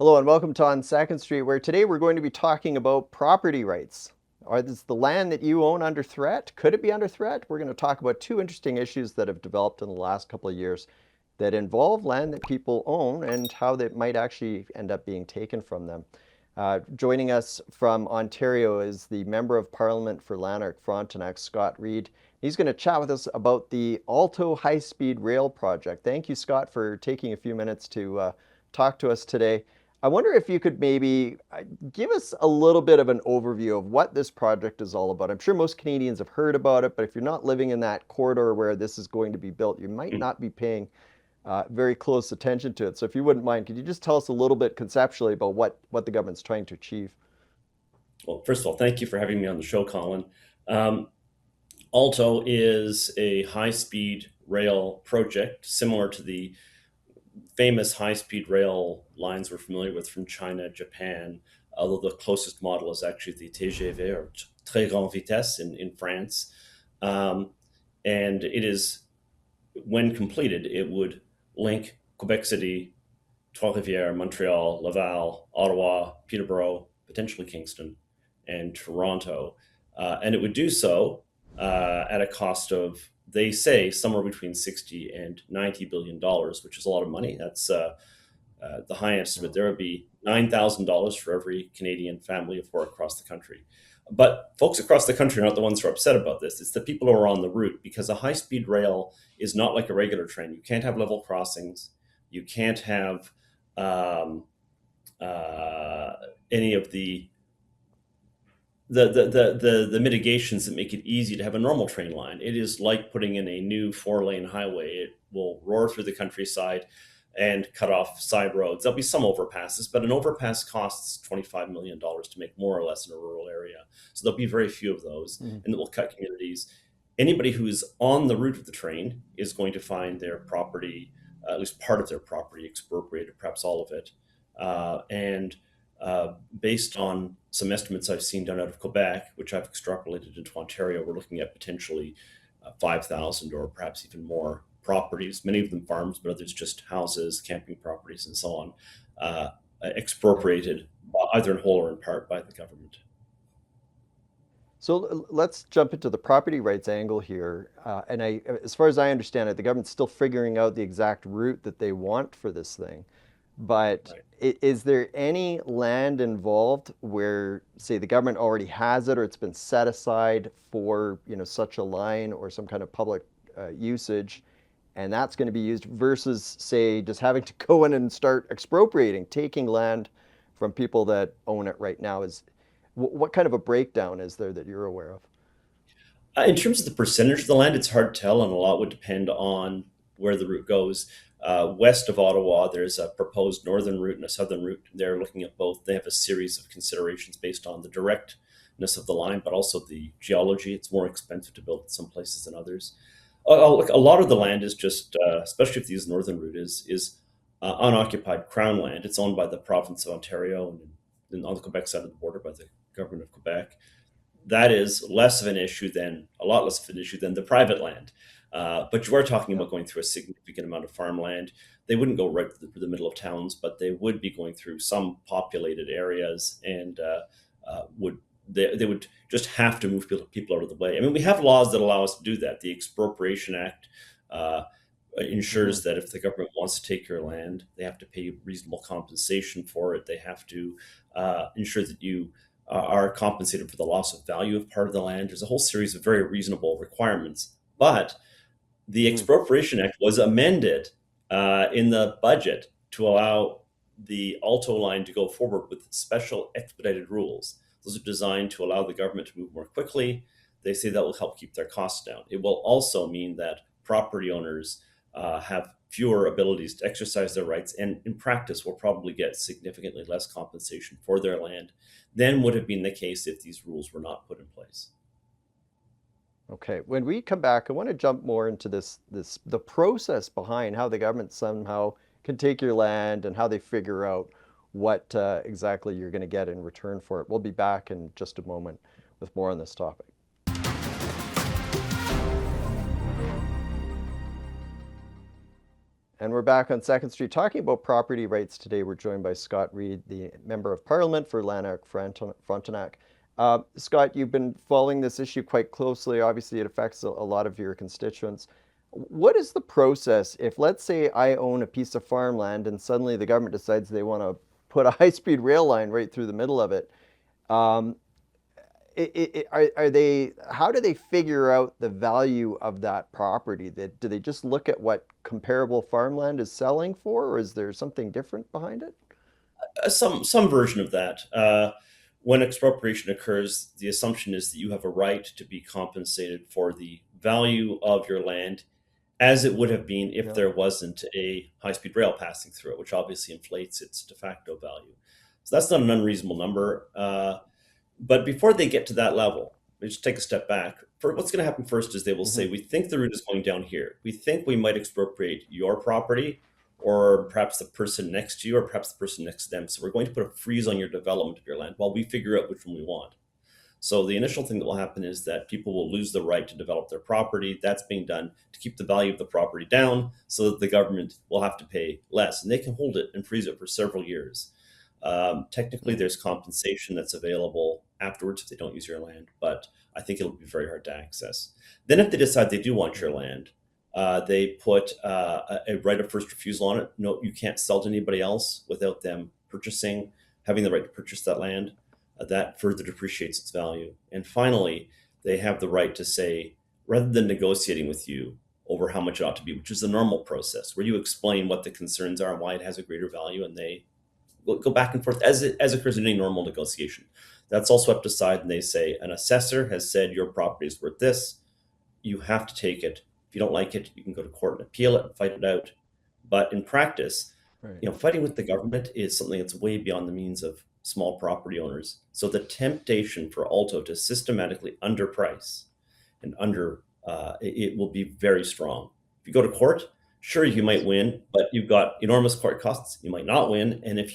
Hello and welcome to On Second Street, where today we're going to be talking about property rights. Is the land that you own under threat? Could it be under threat? We're going to talk about two interesting issues that have developed in the last couple of years that involve land that people own and how that might actually end up being taken from them. Joining us from Ontario is the Member of Parliament for Lanark Frontenac, Scott Reid. He's going to chat with us about the Alto high-speed rail project. Thank you, Scott, for taking a few minutes to talk to us today. I wonder if you could maybe give us a little bit of an overview of what this project is all about. I'm sure most Canadians have heard about it, but if you're not living in that corridor where this is going to be built, you might not be paying very close attention to it. So if you wouldn't mind, could you just tell us a little bit conceptually about what the government's trying to achieve? Well, first of all, thank you for having me on the show, Colin. Um, Alto is a high-speed rail project similar to the famous high-speed rail lines we're familiar with from China, Japan, although the closest model is actually the TGV, or Très Grande Vitesse in France. Um, and it is, when completed, it would link Quebec City, Trois-Rivières, Montreal, Laval, Ottawa, Peterborough, potentially Kingston, and Toronto. And it would do so at a cost of, they say, somewhere between 60 and $90 billion, which is a lot of money. That's the high estimate. There would be $9,000 for every Canadian family of four across the country. But folks across the country are not the ones who are upset about this. It's the people who are on the route, because a high speed rail is not like a regular train. You can't have level crossings. You can't have um, uh, any of the mitigations that make it easy to have a normal train line. It is like putting in a new 4-lane highway. It will roar through the countryside and cut off side roads. There'll be some overpasses, but an overpass costs $25 million to make, more or less, in a rural area. So there'll be very few of those, Mhm. and it will cut communities. Anybody who's on the route of the train is going to find their property, at least part of their property, expropriated, perhaps all of it. And Based on some estimates I've seen done out of Quebec, which I've extrapolated into Ontario, we're looking at potentially 5,000 or perhaps even more properties, many of them farms, but others just houses, camping properties, and so on, uh, expropriated either in whole or in part by the government. So let's jump into the property rights angle here. As far as I understand it, the government's still figuring out the exact route that they want for this thing. But Right. is there any land involved where, say, the government already has it or it's been set aside for, such a line or some kind of public usage, and that's going to be used versus, say, just having to go in and start expropriating, taking land from people that own it right now? What kind of a breakdown is there that you're aware of? In terms of the percentage of the land, it's hard to tell, and a lot would depend on where the route goes. West of Ottawa, there's a proposed northern route and a southern route. They're looking at both. They have a series of considerations based on the directness of the line, but also the geology. It's more expensive to build in some places than others. A lot of the land is just, especially if the northern route is unoccupied crown land. It's owned by the province of Ontario and on the Quebec side of the border by the government of Quebec. That is less of an issue than a lot less of an issue than the private land. But you are talking Yeah. about going through a significant amount of farmland. They wouldn't go right to the middle of towns, but they would be going through some populated areas, and would they would just have to move people out of the way. I mean, we have laws that allow us to do that. The Expropriation Act uh, Hmm. ensures that if the government wants to take your land, they have to pay reasonable compensation for it. They have to ensure that you are compensated for the loss of value of part of the land. There's a whole series of very reasonable requirements. But the Hmm. Expropriation Act was amended in the budget to allow the Alto line to go forward with special expedited rules. Those are designed to allow the government to move more quickly. They say that will help keep their costs down. It will also mean that property owners have fewer abilities to exercise their rights, and in practice will probably get significantly less compensation for their land than would have been the case if these rules were not put in place. Okay. When we come back, I want to jump more into the process behind how the government somehow can take your land and how they figure out what exactly you're going to get in return for it. We'll be back in just a moment with more on this topic. And we're back on Second Street talking about property rights today. We're joined by Scott Reid, the Member of Parliament for Lanark-Frontenac. Scott, you've been following this issue quite closely. Obviously, it affects a lot of your constituents. What is the process if, let's say, I own a piece of farmland and suddenly the government decides they want to put a high-speed rail line right through the middle of it? Um, are they, how do they figure out the value of that property? Do they just look at what comparable farmland is selling for, or is there something different behind it? Some version of that. When expropriation occurs, the assumption is that you have a right to be compensated for the value of your land as it would have been if Yeah. there wasn't a high-speed rail passing through it, which obviously inflates its de facto value. So that's not an unreasonable number. But before they get to that level, we just take a step back. For what's going to happen first is they will Hmm. say, we think the route is going down here. We think we might expropriate your property, or perhaps the person next to you, or perhaps the person next to them. So we're going to put a freeze on your development of your land while we figure out which one we want. So the initial thing that will happen is that people will lose the right to develop their property. That's being done to keep the value of the property down so that the government will have to pay less, and they can hold it and freeze it for several years. Technically, there's compensation that's available afterwards if they don't use your land, but I think it'll be very hard to access. Then, if they decide they do want your land, they put a right of first refusal on it. No, you can't sell to anybody else without them having the right to purchase that land. That further depreciates its value. And finally, they have the right to say, rather than negotiating with you over how much it ought to be, which is the normal process, where you explain what the concerns are and why it has a greater value, and they go back and forth as occurs in any normal negotiation. That's all swept aside, and they say an assessor has said your property is worth this. You have to take it. If you don't like it, you can go to court and appeal it and fight it out. But in practice, Right. fighting with the government is something that's way beyond the means of small property owners. So the temptation for Alto to systematically underprice and it will be very strong. If you go to court, sure, you might win, but you've got enormous court costs. You might not win, and if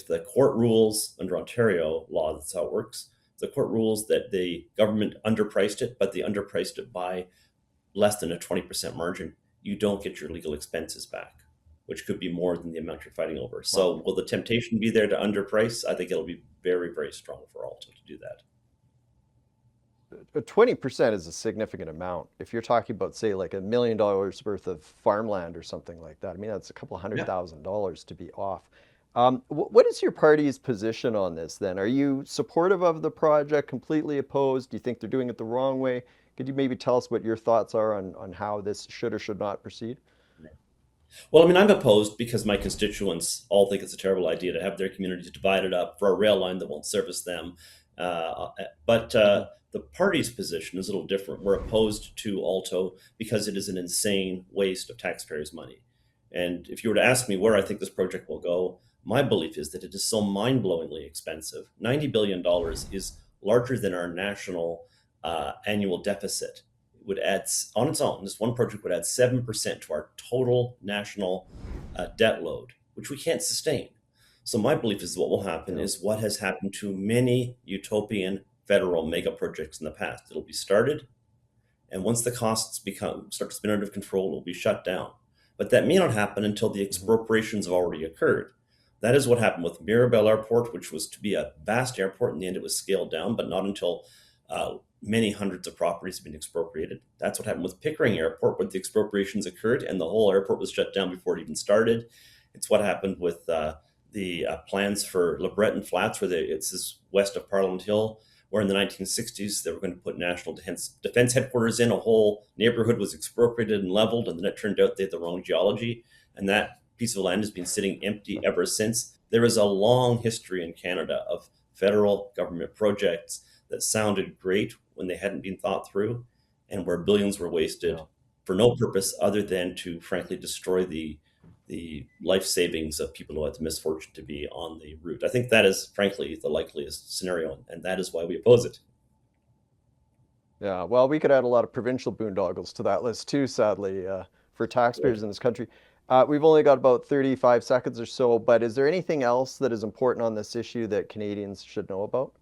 the court rules under Ontario law, that's how it works. The court rules that the government underpriced it, but they underpriced it by less than a 20% margin. You don't get your legal expenses back, which could be more than the amount you're fighting over. Wow. So, will the temptation be there to underprice? I think it'll be very, very strong for Alto to do that. 20% is a significant amount. If you're talking about, say, like $1 million worth of farmland or something like that, I mean, that's a couple hundred Yeah. thousand dollars to be off. What is your party's position on this then? Are you supportive of the project, completely opposed? Do you think they're doing it the wrong way? Could you maybe tell us what your thoughts are on how this should or should not proceed? Well, I mean, I'm opposed because my constituents all think it's a terrible idea to have their communities divided up for a rail line that won't service them. But Hmm. the party's position is a little different. We're opposed to Alto because it is an insane waste of taxpayers' money. And if you were to ask me where I think this project will go, my belief is that it is so mind-blowingly expensive. $90 billion is larger than our national annual deficit. It would add, on its own, this one project would add 7% to our total national debt load, which we can't sustain. So my belief is what will happen Yeah. is what has happened to many utopian federal mega projects in the past. It'll be started, and once the costs start to spin out of control, it'll be shut down. But that may not happen until the Hmm. expropriations have already occurred. That is what happened with Mirabel Airport, which was to be a vast airport. In the end, it was scaled down, but not until many hundreds of properties have been expropriated. That's what happened with Pickering Airport, where the expropriations occurred and the whole airport was shut down before it even started. It's what happened with the plans for LeBreton Flats, it's west of Parliament Hill, where in the 1960s they were going to put national defense headquarters in. A whole neighborhood was expropriated and leveled, and then it turned out they had the wrong geology, and that piece of land has been sitting empty ever since. There is a long history in Canada of federal government projects that sounded great when they hadn't been thought through, and where billions were wasted Yeah. for no purpose other than to frankly destroy the life savings of people who had the misfortune to be on the route. I think that is frankly the likeliest scenario, and that is why we oppose it. Yeah. Well, we could add a lot of provincial boondoggles to that list too, sadly, for Right. taxpayers in this country. We've only got about 35 seconds or so, but is there anything else that is important on this issue that Canadians should know about?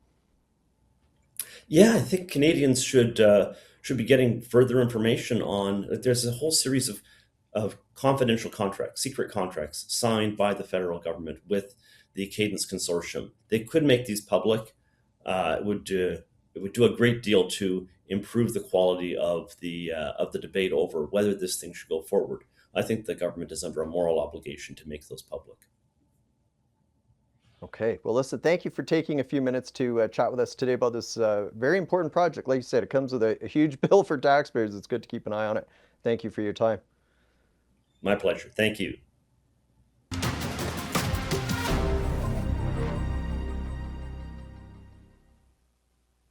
Yeah, I think Canadians should be getting further information on. There's a whole series of of confidential contracts, secret contracts signed by the federal government with the Cadence Consortium. They could make these public. It would do a great deal to improve the quality of the debate over whether this thing should go forward. I think the government is under a moral obligation to make those public. Okay. Well, listen, thank you for taking a few minutes to chat with us today about this very important project. Like you said, it comes with a huge bill for taxpayers. It's good to keep an eye on it. Thank you for your time. My pleasure. Thank you.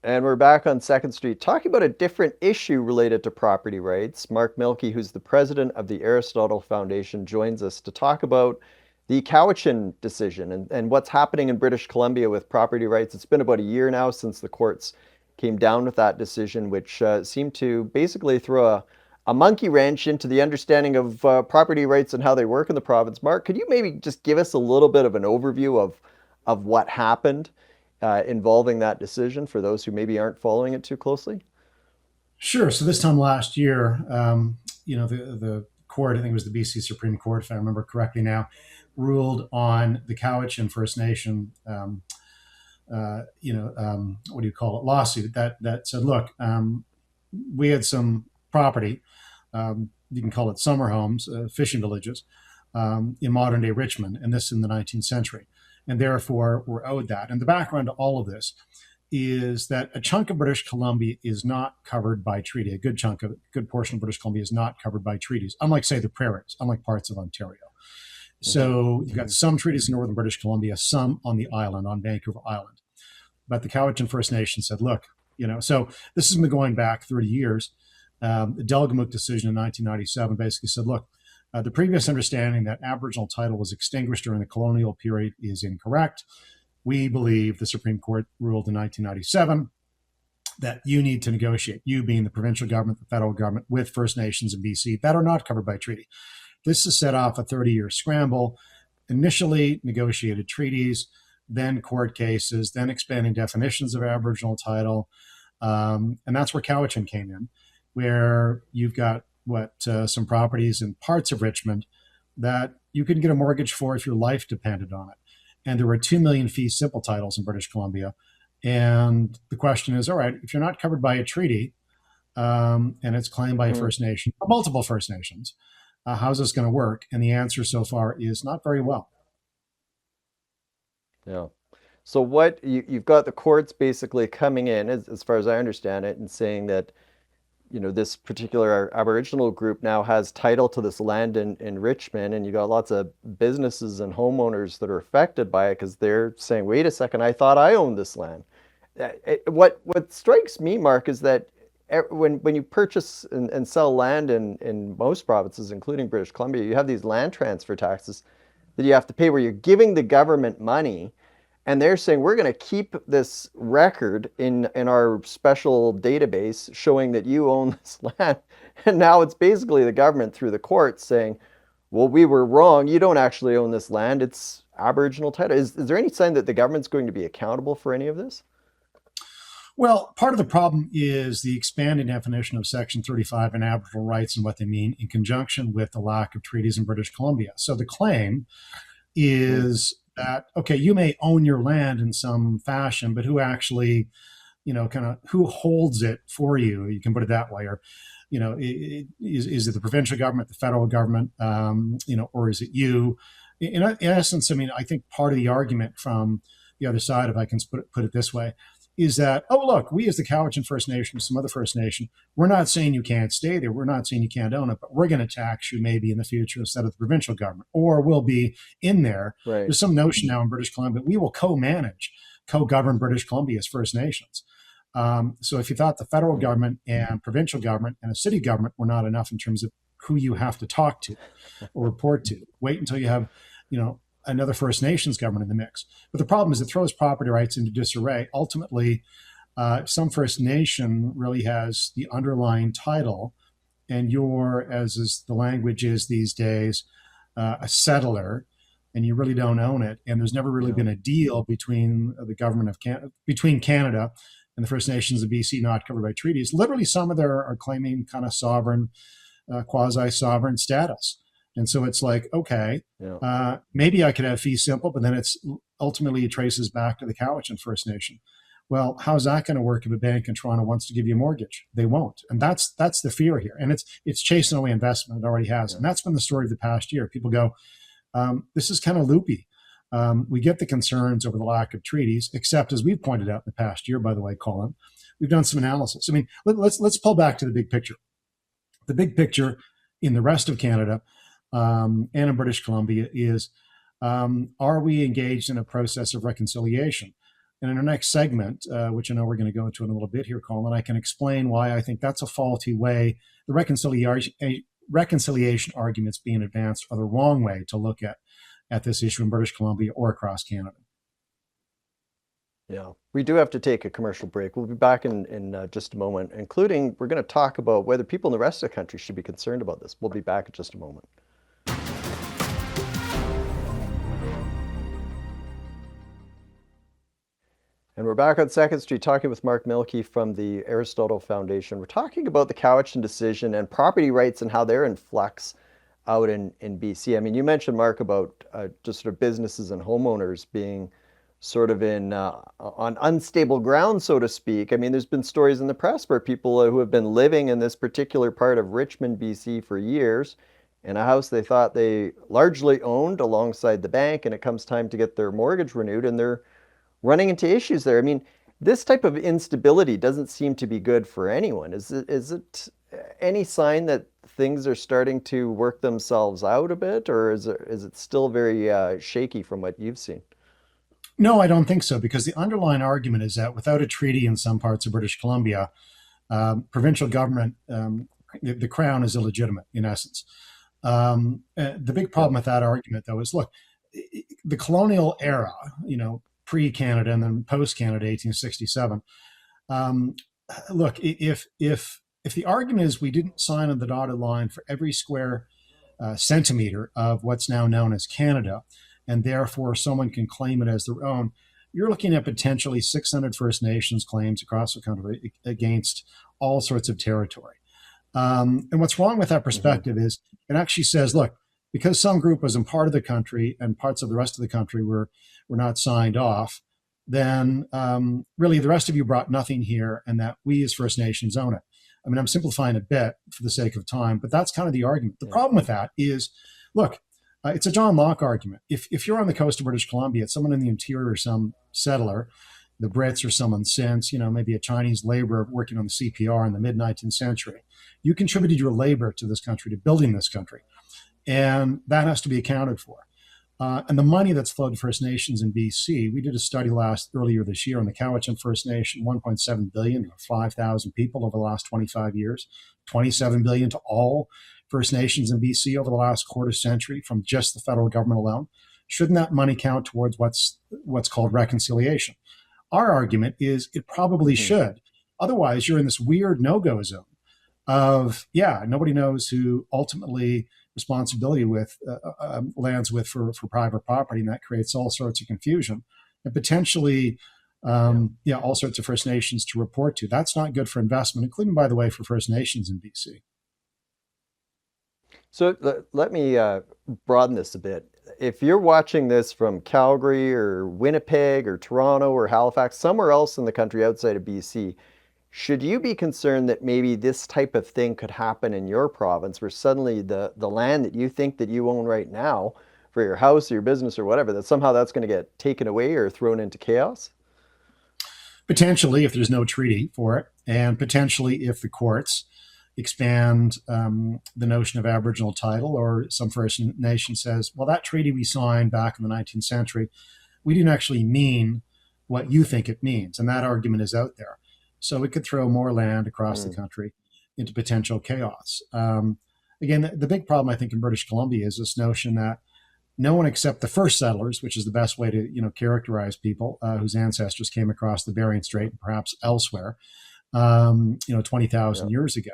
And we're back on 2nd Street talking about a different issue related to property rights. Mark Milke, who's the president of the Aristotle Foundation, joins us to talk about the Cowichan decision and what's happening in British Columbia with property rights. It's been about a year now since the courts came down with that decision, which seemed to basically throw a monkey wrench into the understanding of property rights and how they work in the province. Mark, could you maybe just give us a little bit of an overview of what happened involving that decision for those who maybe aren't following it too closely? Sure. So this time last year, the court, I think it was the BC Supreme Court, if I remember correctly now, ruled on the Cowichan First Nation, what do you call it, lawsuit that said, look, we had some property, you can call it summer homes, fishing villages, in modern day Richmond, and this in the 19th century, and therefore we're owed that. And the background to all of this is that a chunk of British Columbia is not covered by treaty. A good portion of British Columbia is not covered by treaties, unlike, say, the prairies, unlike parts of Ontario. So you've got some treaties in northern British Columbia, some on the island, on Vancouver Island. But the Cowichan First Nation said, look, so this has been going back 30 years. The Delgamuukw decision in 1997 basically said, look, the previous understanding that Aboriginal title was extinguished during the colonial period is incorrect. We believe, the Supreme Court ruled in 1997, that you need to negotiate, you being the provincial government, the federal government, with First Nations in BC that are not covered by treaty. This has set off a 30-year scramble, initially negotiated treaties, then court cases, then expanding definitions of Aboriginal title. And that's where Cowichan came in, where you've got some properties in parts of Richmond that you could get a mortgage for if your life depended on it. And there were 2 million fee simple titles in British Columbia. And the question is, all right, if you're not covered by a treaty and it's claimed by a First Nation or multiple First Nations, how's this going to work? And the answer so far is not very well. Yeah. So what you've got the courts basically coming in, as far as I understand it, and saying that, this particular Aboriginal group now has title to this land in Richmond, and you got lots of businesses and homeowners that are affected by it because they're saying, wait a second, I thought I owned this land. What strikes me, Mark, is that when you purchase and sell land in most provinces, including British Columbia, you have these land transfer taxes that you have to pay where you're giving the government money. And they're saying, we're going to keep this record in our special database showing that you own this land. And now it's basically the government through the courts saying, well, we were wrong. You don't actually own this land. It's Aboriginal title. Is there any sign that the government's going to be accountable for any of this? Well, part of the problem is the expanded definition of Section 35 and Aboriginal rights and what they mean in conjunction with the lack of treaties in British Columbia. So the claim is that, okay, you may own your land in some fashion, but who actually, who holds it for you? You can put it that way. Or, is it the provincial government, the federal government, or is it you? In essence, I think part of the argument from the other side, if I can put it this way, is that, oh, look, we as the Cowichan First Nation, some other First Nation, we're not saying you can't stay there. We're not saying you can't own it, but we're going to tax you maybe in the future instead of the provincial government, or we'll be in there. Right. There's some notion now in British Columbia, we will co-manage, co-govern British Columbia's First Nations. So if you thought the federal government and provincial government and a city government were not enough in terms of who you have to talk to or report to, wait until you have, another First Nations government in the mix. But the problem is it throws property rights into disarray. Ultimately, some First Nation really has the underlying title, and you're, as is the language is these days, a settler, and you really don't own it. And there's never really been a deal between the government of between Canada and the First Nations of BC not covered by treaties. Literally, some of them are claiming kind of sovereign quasi-sovereign status. And so it's like, okay, Yeah. maybe I could have fee simple, but then it's ultimately it traces back to the Cowichan First Nation. Well, how's that going to work if a bank in Toronto wants to give you a mortgage? They won't, and that's the fear here. And it's chasing away investment. It already has, and that's been the story of the past year. People go, this is kind of loopy. We get the concerns over the lack of treaties, except as we've pointed out in the past year, by the way, Colin, we've done some analysis. I mean, let's pull back to the big picture. The big picture in the rest of Canada and in British Columbia is, are we engaged in a process of reconciliation? And in our next segment, which I know we're going to go into in a little bit here, Colin, I can explain why I think that's a faulty way. The reconciliation arguments being advanced are the wrong way to look at this issue in British Columbia or across Canada. Yeah, we do have to take a commercial break. We'll be back in just a moment, including we're going to talk about whether people in the rest of the country should be concerned about this. We'll be back in just a moment. And we're back on 2nd Street talking with Mark Milke from the Aristotle Foundation. We're talking about the Cowichan decision and property rights and how they're in flux out in BC. I mean, you mentioned, Mark, about just sort of businesses and homeowners being sort of on unstable ground, so to speak. I mean, there's been stories in the press where people who have been living in this particular part of Richmond, BC for years in a house they thought they largely owned alongside the bank, and it comes time to get their mortgage renewed and they're running into issues there. I mean, this type of instability doesn't seem to be good for anyone. Is it any sign that things are starting to work themselves out a bit, or is it still very shaky from what you've seen? No, I don't think so, because the underlying argument is that without a treaty in some parts of British Columbia, provincial government, the Crown is illegitimate in essence. The big problem with that argument, though, is look, the colonial era, pre-Canada and then post-Canada, 1867. Look, if the argument is we didn't sign on the dotted line for every square centimeter of what's now known as Canada, and therefore someone can claim it as their own, you're looking at potentially 600 First Nations claims across the country against all sorts of territory. And what's wrong with that perspective is it actually says, look, because some group was in part of the country and parts of the rest of the country were not signed off, then really the rest of you brought nothing here, and that we as First Nations own it. I mean, I'm simplifying a bit for the sake of time, but that's kind of the argument. The problem with that is, look, it's a John Locke argument. If you're on the coast of British Columbia, it's someone in the interior, some settler, the Brits or someone since, maybe a Chinese laborer working on the CPR in the mid-19th century. You contributed your labor to this country, to building this country, and that has to be accounted for. And the money that's flowed to First Nations in BC, we did a study earlier this year on the Cowichan First Nation, $1.7 billion to 5,000 people over the last 25 years, $27 billion to all First Nations in BC over the last quarter century from just the federal government alone. Shouldn't that money count towards what's called reconciliation? Our argument is it probably should. Otherwise, you're in this weird no-go zone of, nobody knows who ultimately responsibility lands with for private property, and that creates all sorts of confusion and potentially all sorts of First Nations to report to. That's not good for investment, including, by the way, for First Nations in BC. So let me broaden this a bit. If you're watching this from Calgary or Winnipeg or Toronto or Halifax, somewhere else in the country outside of BC, should you be concerned that maybe this type of thing could happen in your province, where suddenly the land that you think that you own right now for your house or your business or whatever, that somehow that's going to get taken away or thrown into chaos? Potentially, if there's no treaty for it, and potentially if the courts expand the notion of Aboriginal title, or some First Nation says, well, that treaty we signed back in the 19th century, we didn't actually mean what you think it means. And that argument is out there. So it could throw more land across the country into potential chaos. Again, the big problem, I think, in British Columbia is this notion that no one except the first settlers, which is the best way to characterize people whose ancestors came across the Bering Strait and perhaps elsewhere, 20,000 years ago.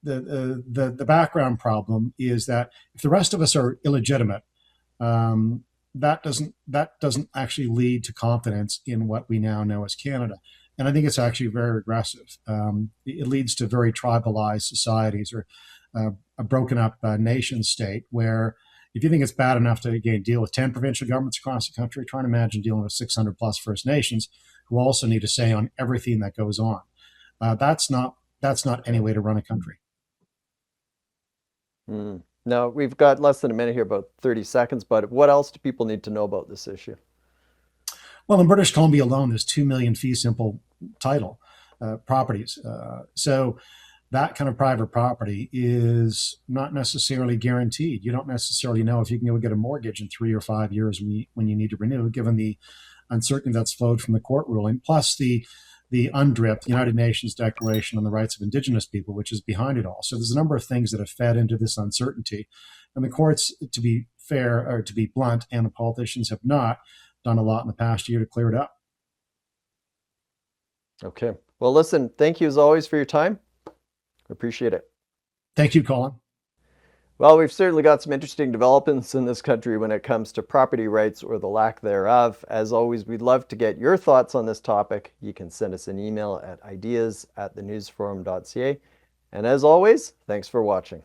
The background problem is that if the rest of us are illegitimate, that doesn't actually lead to confidence in what we now know as Canada. And I think it's actually very regressive. It leads to very tribalized societies, or a broken up nation state where if you think it's bad enough to again deal with 10 provincial governments across the country, try and imagine dealing with 600 plus First Nations who also need a say on everything that goes on. That's not any way to run a country. Now, we've got less than a minute here, about 30 seconds, but what else do people need to know about this issue? Well, in British Columbia alone, there's 2 million fee simple title properties. So that kind of private property is not necessarily guaranteed. You don't necessarily know if you can go get a mortgage in 3 or 5 years when you need to renew, given the uncertainty that's flowed from the court ruling, plus the UNDRIP, United Nations Declaration on the Rights of Indigenous People, which is behind it all. So there's a number of things that have fed into this uncertainty. And the courts, to be fair, or to be blunt, and the politicians have not done a lot in the past year to clear it up. Okay. Well, listen, thank you as always for your time. Appreciate it. Thank you, Colin. Well, we've certainly got some interesting developments in this country when it comes to property rights or the lack thereof. As always, we'd love to get your thoughts on this topic. You can send us an email at ideas@thenewsforum.ca. And as always, thanks for watching.